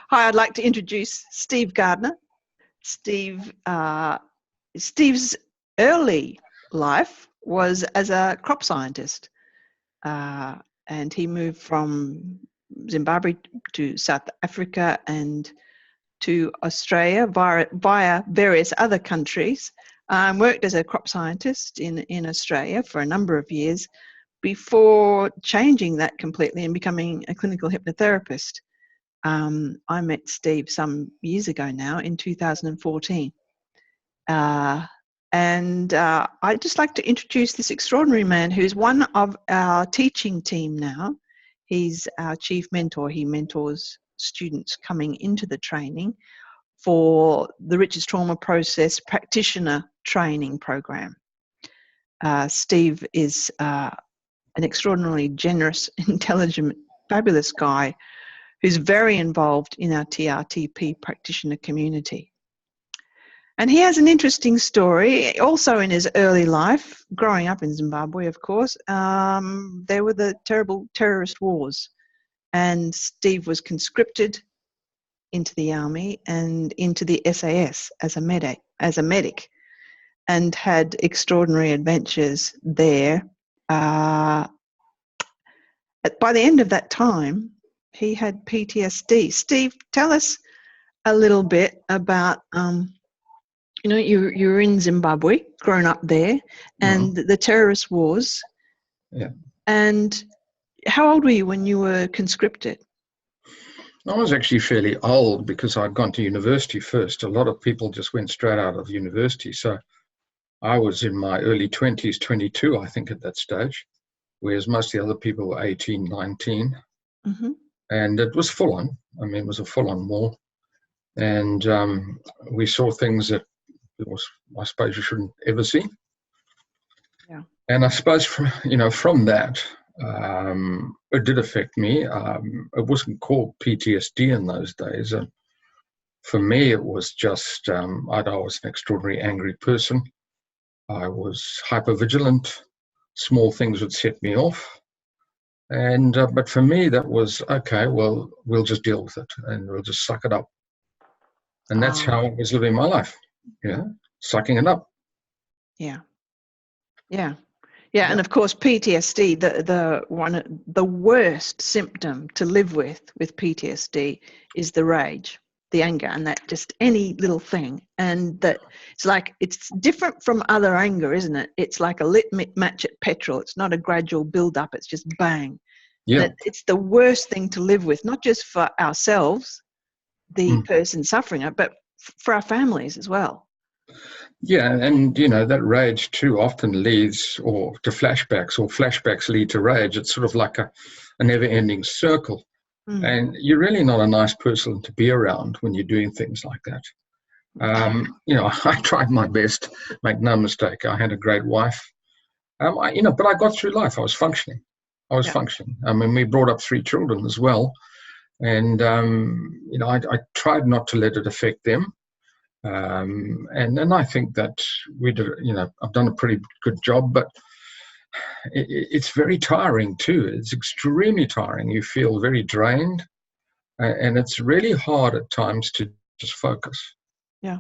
Hi, I'd like to introduce Steve Gardner. Steve's early life was as a crop scientist, and he moved from Zimbabwe to South Africa and to Australia via various other countries. Worked as a crop scientist in Australia for a number of years before changing that completely and becoming a clinical hypnotherapist. I met Steve some years ago now in 2014. I'd just like to introduce this extraordinary man who's one of our teaching team now. He's our chief mentor. He mentors students coming into the training for the Rich's Trauma Process Practitioner Training Program. Steve is an extraordinarily generous, intelligent, fabulous guy who's very involved in our TRTP practitioner community. And he has an interesting story, also in his early life, growing up in Zimbabwe, of course. There were the terrible terrorist wars, and Steve was conscripted into the army and into the SAS as a medic, and had extraordinary adventures there. By the end of that time, he had PTSD. Steve, tell us a little bit about, you were in Zimbabwe, grown up there, and the terrorist wars. Yeah. And how old were you when you were conscripted? I was actually fairly old because I'd gone to university first. A lot of people just went straight out of university. So I was in my early 20s, 22, I think, at that stage, whereas most of the other people were 18, 19. Mm-hmm. And it was full on. I mean, it was a full on war. And we saw things that I suppose you shouldn't ever see. Yeah. And I suppose from that, it did affect me. It wasn't called PTSD in those days. And for me, it was just, I was an extraordinarily angry person. I was hypervigilant. Small things would set me off. And but for me, that was, okay, well, we'll just deal with it and we'll just suck it up. And that's how I was living my life, sucking it up. Yeah. And of course, PTSD, the worst symptom to live with PTSD is the rage, the anger, and that just any little thing. And that it's different from other anger, isn't it? It's like a lit match at petrol. It's not a gradual build up. It's just bang. Yeah. It's the worst thing to live with, not just for ourselves, the person suffering it, but for our families as well. Yeah, and that rage too often leads to flashbacks, or flashbacks lead to rage. It's sort of like a never-ending circle. And you're really not a nice person to be around when you're doing things like that. I tried my best, make no mistake. I had a great wife. But I got through life. I was functioning. I mean, we brought up 3 children as well. And, I tried not to let it affect them. And I think that we did, I've done a pretty good job, but it's very tiring too. It's extremely tiring. You feel very drained, and it's really hard at times to just focus. Yeah.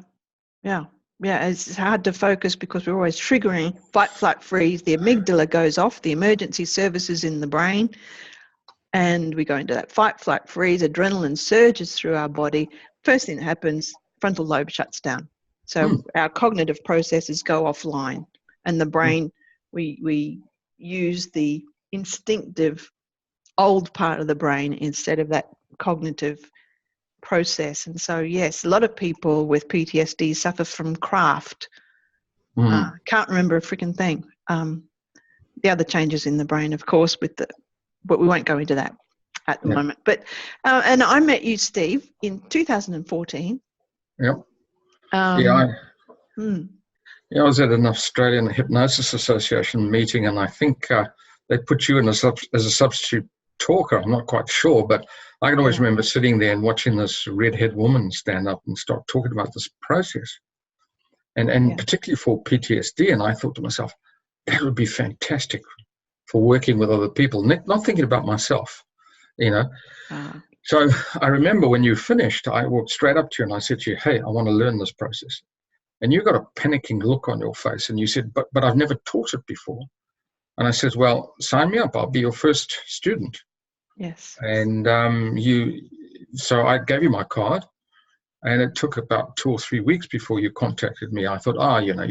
It's hard to focus because we're always triggering fight, flight, freeze. The amygdala goes off, the emergency services in the brain, and we go into that fight, flight, freeze. Adrenaline surges through our body. First thing that happens, frontal lobe shuts down. So our cognitive processes go offline, and the brain, we use the instinctive old part of the brain instead of that cognitive process. And so, yes, a lot of people with PTSD suffer from craft. Can't remember a freaking thing. The other changes in the brain, of course, but we won't go into that at the moment. But and I met you, Steve, in 2014. Yep. I was at an Australian Hypnosis Association meeting, and I think they put you in as a substitute talker. I'm not quite sure, but I can always remember sitting there and watching this redhead woman stand up and start talking about this process, and particularly for PTSD. And I thought to myself, that would be fantastic for working with other people, not thinking about myself, So I remember when you finished, I walked straight up to you and I said to you, hey, I want to learn this process. And you got a panicking look on your face and you said, but I've never taught it before. And I said, well, sign me up. I'll be your first student. Yes. And so I gave you my card, and it took about 2 or 3 weeks before you contacted me. I thought, you're not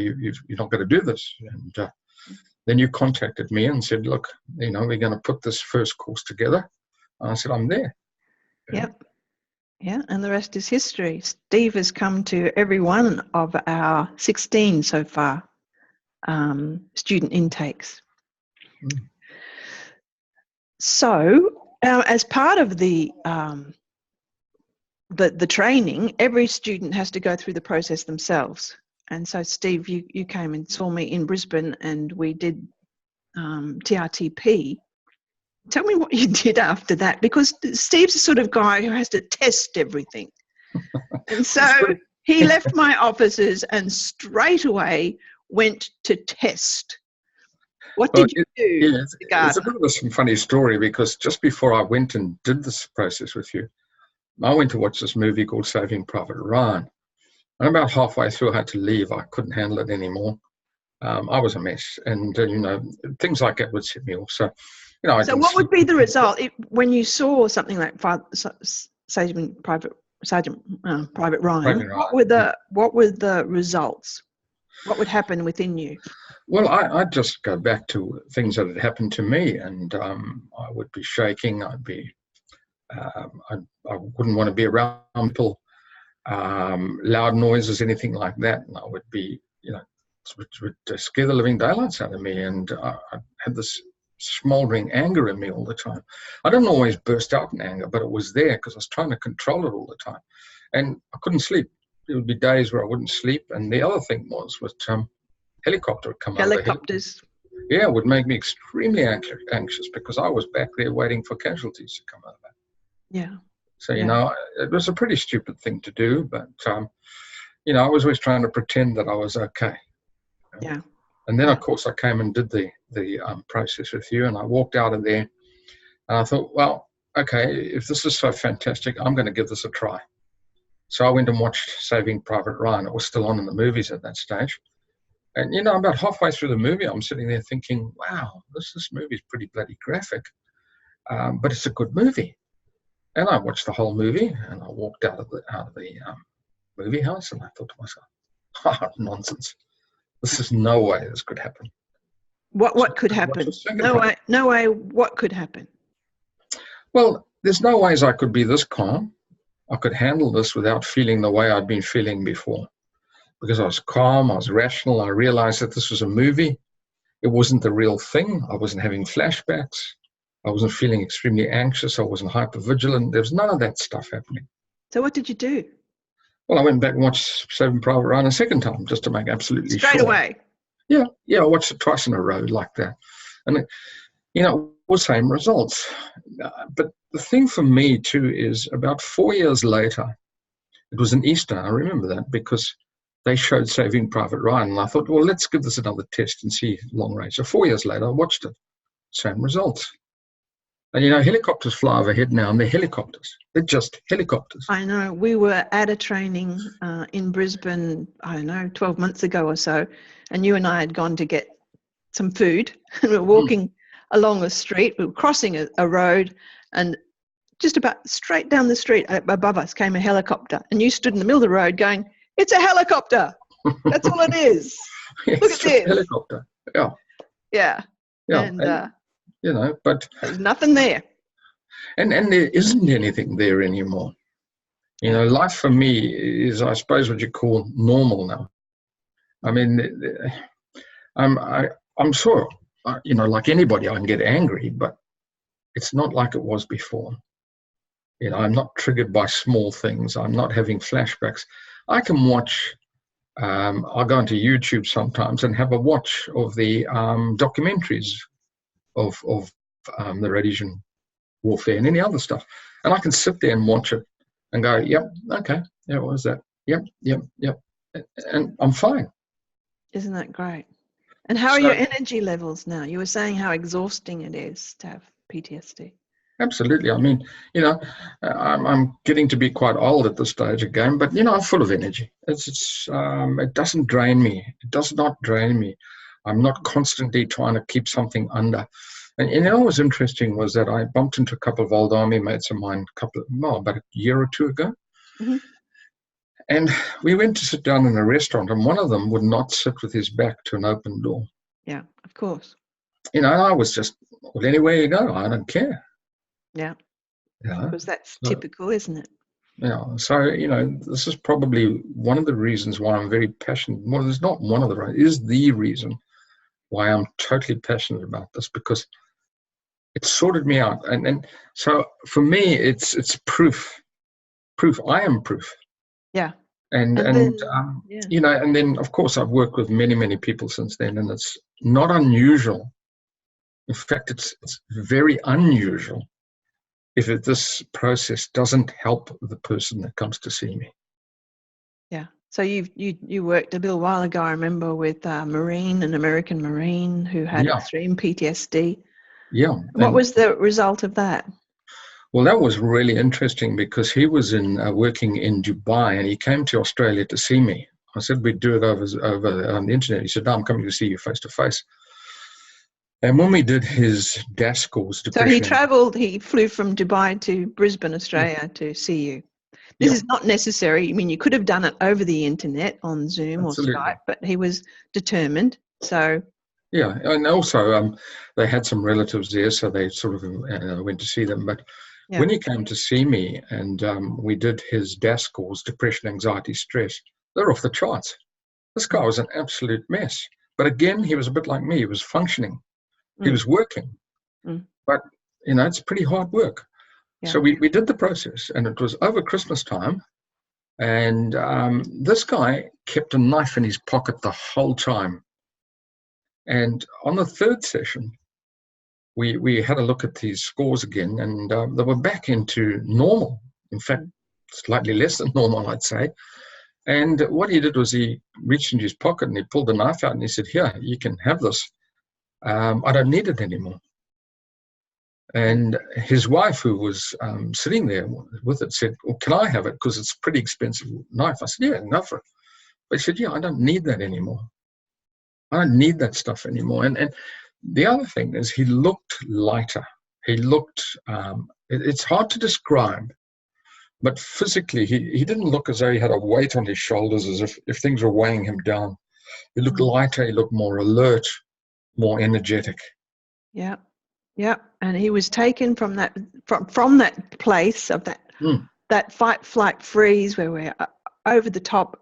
going to do this. And then you contacted me and said, look, we're going to put this first course together. And I said, I'm there. Yep. Yeah, and the rest is history. Steve has come to every one of our 16 so far student intakes. Mm. So, as part of the training, every student has to go through the process themselves. And so, Steve, you came and saw me in Brisbane, and we did TRTP. Tell me what you did after that, because Steve's the sort of guy who has to test everything. And so he left my offices and straight away went to test. What did you do? Yeah, it's a bit of a funny story, because just before I went and did this process with you, I went to watch this movie called Saving Private Ryan. And about halfway through, I had to leave. I couldn't handle it anymore. I was a mess. And, things like that would set me off. So what would be the result when you saw something like Saving Private Ryan? What were the results? What would happen within you? Well, I'd just go back to things that had happened to me, and I would be shaking. I wouldn't want to be around people, loud noises, anything like that, and I would be, it would scare the living daylights out of me, and I had this smoldering anger in me all the time. I didn't always burst out in anger, but it was there because I was trying to control it all the time, and I couldn't sleep. There would be days where I wouldn't sleep, and the other thing was helicopter would come over. Helicopters. Yeah, it would make me extremely anxious because I was back there waiting for casualties to come over. Yeah. So it was a pretty stupid thing to do, but I was always trying to pretend that I was okay. Yeah. And then, of course, I came and did the process with you, and I walked out of there, and I thought, well, okay, if this is so fantastic, I'm going to give this a try. So I went and watched Saving Private Ryan. It was still on in the movies at that stage. And, about halfway through the movie, I'm sitting there thinking, wow, this movie is pretty bloody graphic, but it's a good movie. And I watched the whole movie, and I walked out of the movie house, and I thought to myself, nonsense. This is no way this could happen. What could happen? No way. What could happen? Well, there's no ways I could be this calm. I could handle this without feeling the way I'd been feeling before. Because I was calm, I was rational. I realized that this was a movie. It wasn't the real thing. I wasn't having flashbacks. I wasn't feeling extremely anxious. I wasn't hypervigilant. There was none of that stuff happening. So what did you do? Well, I went back and watched Saving Private Ryan a second time just to make absolutely sure. Straight away? Yeah, I watched it twice in a row like that. And, it was same results. But the thing for me, too, is about 4 years later, it was an Easter, I remember that, because they showed Saving Private Ryan, and I thought, well, let's give this another test and see long range. So 4 years later, I watched it. Same results. And, helicopters fly overhead now, and they're helicopters. They're just helicopters. I know. We were at a training in Brisbane, 12 months ago or so, and you and I had gone to get some food, and we were walking along the street. We were crossing a road, and just about straight down the street above us came a helicopter, and you stood in the middle of the road going, "It's a helicopter. That's all it is. Look at this. Helicopter. Yeah. Yeah. And but there's nothing there. And there isn't anything there anymore. Life for me is, I suppose, what you call normal now. I mean, I'm sure, like anybody, I can get angry, but it's not like it was before. I'm not triggered by small things. I'm not having flashbacks. I can watch, I'll go into YouTube sometimes and have a watch of the documentaries of the Rhodesian warfare and any other stuff. And I can sit there and watch it and go, yep, okay, yeah, what was that? Yep. And I'm fine. Isn't that great? And how are your energy levels now? You were saying how exhausting it is to have PTSD. Absolutely. I mean, I'm getting to be quite old at this stage again, but I'm full of energy. It doesn't drain me. It does not drain me. I'm not constantly trying to keep something under. And what was interesting was that I bumped into a couple of old army mates of mine about a year or two ago. Mm-hmm. And we went to sit down in a restaurant, and one of them would not sit with his back to an open door. Yeah, of course. And I was just, well, anywhere you go, I don't care. Yeah. Because that's typical, isn't it? Yeah. So, this is probably one of the reasons why I'm very passionate. Well, it's not one of the reasons, it is the reason why I'm totally passionate about this, because it sorted me out. And so for me, it's proof. I am proof. Yeah. And then, and then of course I've worked with many, many people since then, and it's not unusual. In fact, it's very unusual if this process doesn't help the person that comes to see me. Yeah. So you worked a little while ago, I remember, with an American Marine who had extreme PTSD. Yeah. What was the result of that? Well, that was really interesting because he was working in Dubai, and he came to Australia to see me. I said we'd do it over on the internet. He said, "No, I'm coming to see you face to face." And when we did his DAS course, so he flew from Dubai to Brisbane, Australia to see you. This is not necessary. I mean, you could have done it over the internet on Zoom or Skype, but he was determined. So. Yeah, and also they had some relatives there, so they sort of went to see them. But when he came to see me and we did his DAS course, depression, anxiety, stress, they're off the charts. This guy was an absolute mess. But again, he was a bit like me. He was functioning. He was working. But, it's pretty hard work. Yeah. So we did the process, and it was over Christmas time. And this guy kept a knife in his pocket the whole time. And on the third session, we had a look at these scores again, and they were back into normal. In fact, slightly less than normal, I'd say. And what he did was he reached into his pocket and he pulled the knife out and he said, "Here, you can have this. I don't need it anymore." And his wife, who was sitting there with it, said, "Well, can I have it? Because it's a pretty expensive knife." I said, "Yeah, go for it." But he said, "Yeah, I don't need that anymore. I don't need that stuff anymore." And the other thing is he looked lighter. He looked, it's hard to describe, but physically he didn't look as though he had a weight on his shoulders, as if things were weighing him down. He looked lighter. He looked more alert, more energetic. Yeah. Yeah, and he was taken from that place of that fight, flight, freeze, where we're over the top,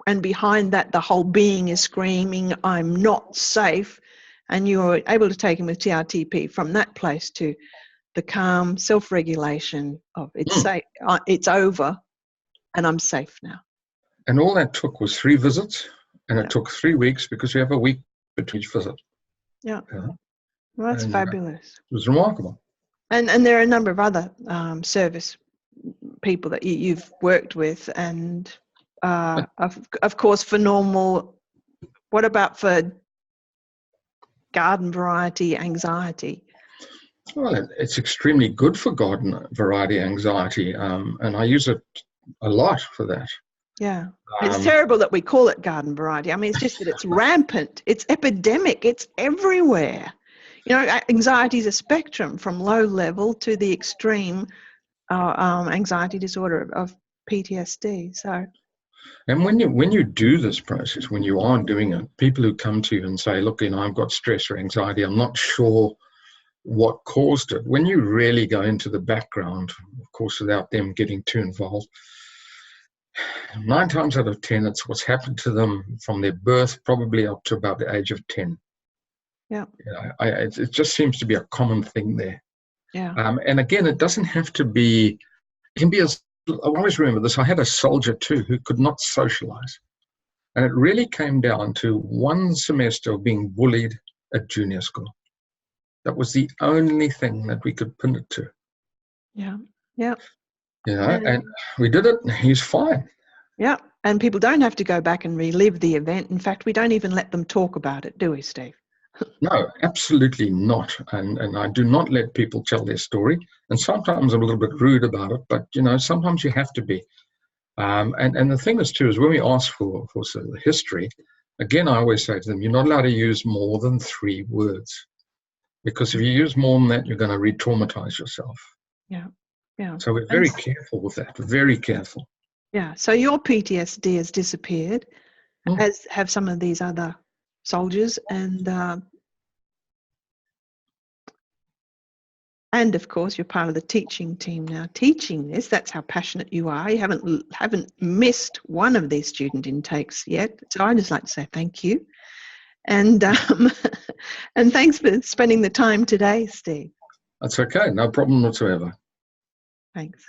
and behind that the whole being is screaming, "I'm not safe," and you were able to take him with TRTP from that place to the calm self-regulation of it's safe, it's over, and I'm safe now. And all that took was 3 visits, and it took 3 weeks because we have a week between each visit. Yeah. Well, that's fabulous. It was remarkable. And there are a number of other service people that you've worked with, and of course for normal. What about for garden variety anxiety? Well, it's extremely good for garden variety anxiety, and I use it a lot for that. Yeah. It's terrible that we call it garden variety. I mean, it's just that it's rampant. It's epidemic. It's everywhere. Anxiety is a spectrum from low level to the extreme anxiety disorder of PTSD. So, and when you do this process, when you are doing it, people who come to you and say, "Look, I've got stress or anxiety, I'm not sure what caused it." When you really go into the background, of course, without them getting too involved, 9 times out of 10, it's what's happened to them from their birth, probably up to about the age of 10. Yeah. It just seems to be a common thing there. Yeah. And again, it doesn't have to be, it can be as, I always remember this, I had a soldier too who could not socialize. And it really came down to 1 semester of being bullied at junior school. That was the only thing that we could pin it to. Yeah. Yeah. And we did it, and he's fine. Yeah. And people don't have to go back and relive the event. In fact, we don't even let them talk about it, do we, Steve? No, absolutely not. And I do not let people tell their story. And sometimes I'm a little bit rude about it, but sometimes you have to be. And the thing is too is when we ask for sort of the history, again, I always say to them, you're not allowed to use more than 3 words, because if you use more than that, you're going to re-traumatize yourself. Yeah, yeah. So we're very careful with that. Very careful. Yeah. So your PTSD has disappeared, as have some of these other soldiers, and of course you're part of the teaching team now, teaching this. That's how passionate you are. You haven't missed one of these student intakes yet. So I'd just like to say thank you, and and thanks for spending the time today, Steve. That's okay. No problem whatsoever. Thanks.